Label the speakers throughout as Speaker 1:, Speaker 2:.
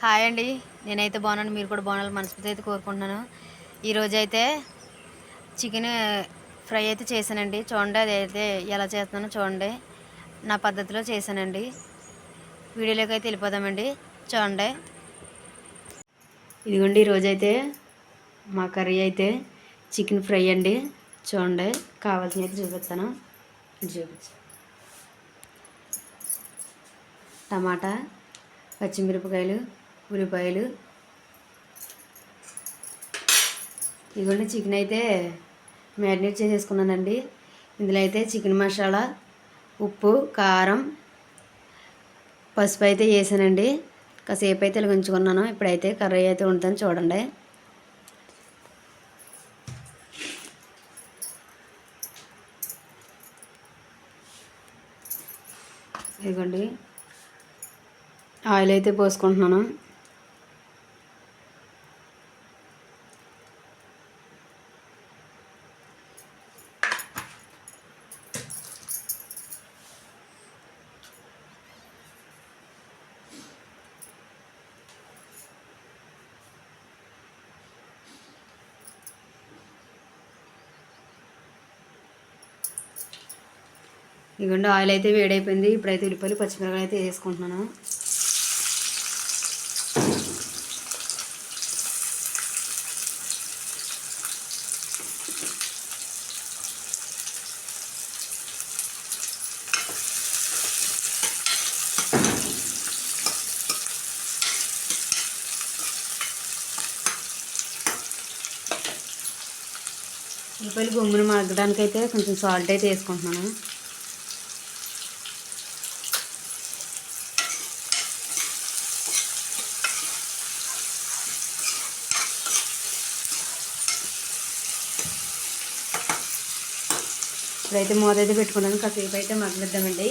Speaker 1: Hi అండి. నేనైతే బాగున్నాను. మీరు కూడా బాగున్నాను మనస్ఫూర్తి అయితే కోరుకుంటున్నాను. ఈరోజైతే చికెన్ ఫ్రై అయితే చేశానండి. చూడండి అదైతే ఎలా చేస్తున్నానో చూడండి. నా పద్ధతిలో చేశానండి. వీడియోలోకి అయితే వెళ్ళిపోదామండి. చూడండి. ఇదిగోండి ఈరోజైతే మా కర్రీ అయితే చికెన్ ఫ్రై అండి. చూడండి కావాల్సినవి అయితే చూపిస్తాను. టమాటా, పచ్చిమిరపకాయలు, ఉల్లిపాయలు. ఇదిగోండి చికెన్ అయితే మ్యారినేట్ చేసేసుకున్నానండి. ఇందులో అయితే చికెన్ మసాలా, ఉప్పు, కారం, పసుపు అయితే వేసానండి. కాసేపు అయితే ఇలా ఉంచుకున్నాను. ఇప్పుడైతే కర్రీ అయితే ఉంటుందని చూడండి. ఇదిగోండి ఆయిల్ అయితే పోసుకుంటున్నాను. ఇదిగోండి ఆయిల్ అయితే వేడైపోయింది. ఇప్పుడైతే ఉల్లిపాయలు, పచ్చిమిరపకాయలు అయితే వేసుకుంటున్నాను. ఉల్లిపాయలు గమ్మును మగ్గడానికి అయితే కొంచెం సాల్ట్ అయితే వేసుకుంటున్నాను. ఇప్పుడైతే మూత అయితే పెట్టుకున్నాను. కాసేపు అయితే మగ్గనిద్దామండి.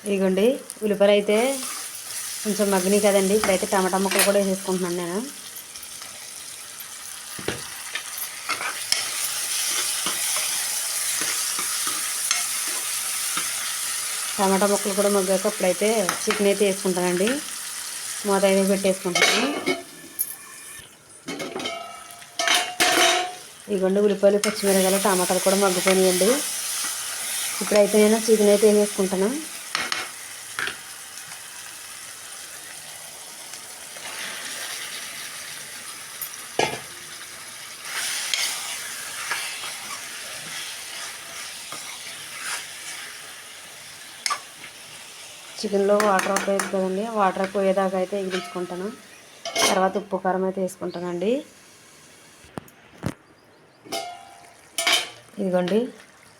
Speaker 1: ఇదిగోండి ఉల్లిపాయలు అయితే కొంచెం మగ్గినాయి కదండి. ఇప్పుడైతే టమాటా ముక్కలు కూడా వేసేసుకుంటున్నాను నేను. టమాటా ముక్కలు కూడా మగ్గాక ఇప్పుడైతే చికెన్ అయితే వేసుకుంటానండి. మూత అయితే పెట్టేసుకుంటాను. ఇదిగోండి ఉల్లిపాయలు, పచ్చిమిరపకాయలు, టమాటాలు కూడా మగ్గిపోయినాయండి. ఇప్పుడైతే నేను చికెన్ అయితే వేసేసుకుంటాను. చికెన్లో వాటర్ అయిపోయింది కదండి. వాటర్ పోయేదాకా అయితే ఎగిరించుకుంటాను. తర్వాత ఉప్పు కారం అయితే వేసుకుంటానండి. ఇదిగోండి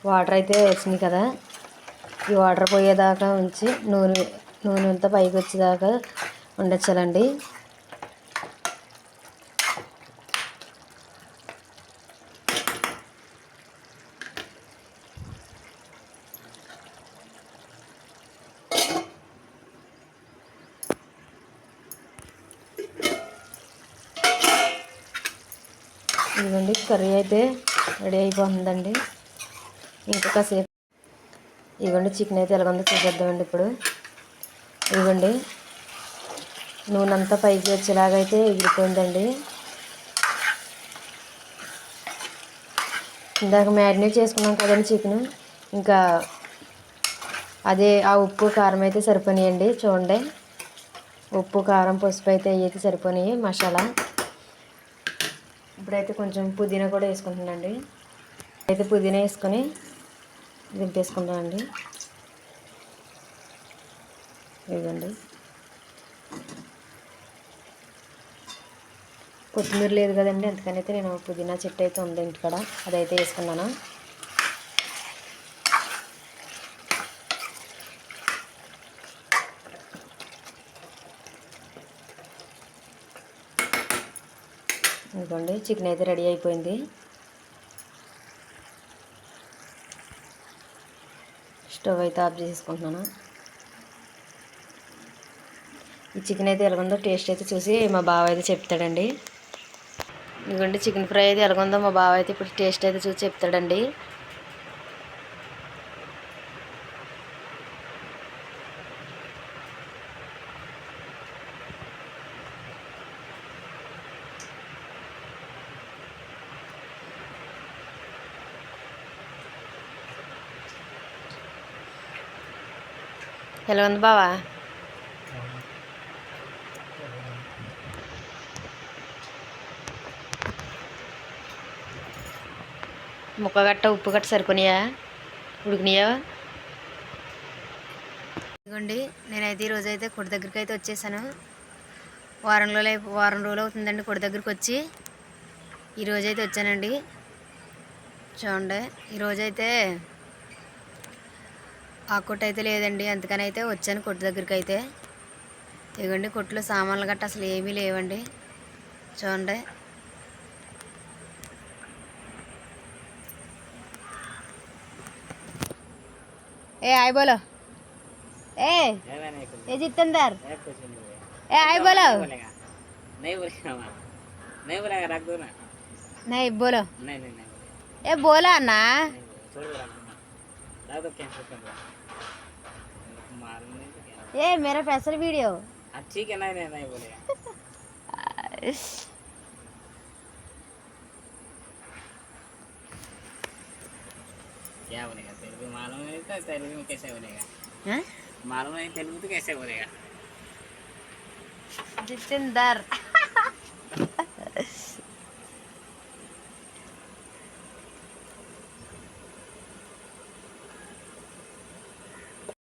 Speaker 1: వాటర్ అయితే వచ్చినాయి కదా. ఈ వాటర్ పోయేదాకా ఉంచి నూనె అంతా పైకి వచ్చేదాకా ఉండొచ్చాలండి. ఇదిగోండి కర్రీ అయితే రెడీ అయిపోతుందండి. ఇంకా కాసేపు ఇదిగోండి చికెన్ అయితే ఎలాగొందో చూసేద్దామండి. ఇప్పుడు ఇదిగోండి నూనె అంతా పైకి వచ్చేలాగైతే ఎగిరిపోయిందండి. ఇందాక మ్యారినేట్ చేసుకున్నాం కదండి చికెన్. ఇంకా అదే ఆ ఉప్పు కారం అయితే సరిపోయినాయండి. చూడండి ఉప్పు, కారం, పసుపు అయితే అయితే సరిపోయినాయి మసాలా. ఇప్పుడైతే కొంచెం పుదీనా కూడా వేసుకుంటున్నానండి. అయితే పుదీనా వేసుకొని దింపేసుకుంటానండి. ఇదిగోండి కొత్తిమీర లేదు కదండి, అందుకని అయితే నేను పుదీనా చెట్టు అయితే ఉంది ఇంటికాడ, అదైతే వేసుకున్నాను. ఇదిగోండి చికెన్ అయితే రెడీ అయిపోయింది. స్టవ్ అయితే ఆఫ్ చేసుకుంటున్నాను. ఈ చికెన్ అయితే ఎలాగుందో టేస్ట్ అయితే చూసి మా బావ అయితే చెప్తాడండి. ఇదిగోండి చికెన్ ఫ్రై అయితే ఎలాగుందో మా బావ అయితే ఇప్పుడు టేస్ట్ అయితే చూసి చెప్తాడండి. ఎలా ఉంది బావా? ముక్క గట్ట ఉప్పు గట్ట సరిపోనియా? ఉడికినాయా? ఇదిగోండి, నేనైతే ఈరోజు అయితే కొడి దగ్గరికి అయితే వచ్చేసాను. వారం రోజులు అవుతుందండి కొడి దగ్గరికి వచ్చి. ఈరోజైతే వచ్చానండి. చూడండి, ఈరోజైతే ఆ కొట్టు అయితే లేదండి, అందుకని అయితే వచ్చాను కొట్టు దగ్గరికి అయితే. ఇదిగోండి, కొట్టులో సామాన్లు గట్ట అసలు ఏమీ లేవండి. చూడండి, ఏ హాయ్ బోలో, ఏ జితేందర్, ఏ హాయ్ బోలో, नहीं बोलो, ए बोला ना, ये मेरा स्पेशल वीडियो।
Speaker 2: ठीक है, नहीं बोलेगा। क्या बोलेगा? तेलुगु मालूम नहीं था, तेलुगु में कैसे बोलेगा? मालूम नहीं तेलुगु तो कैसे बोलेगा?
Speaker 1: जितेंदर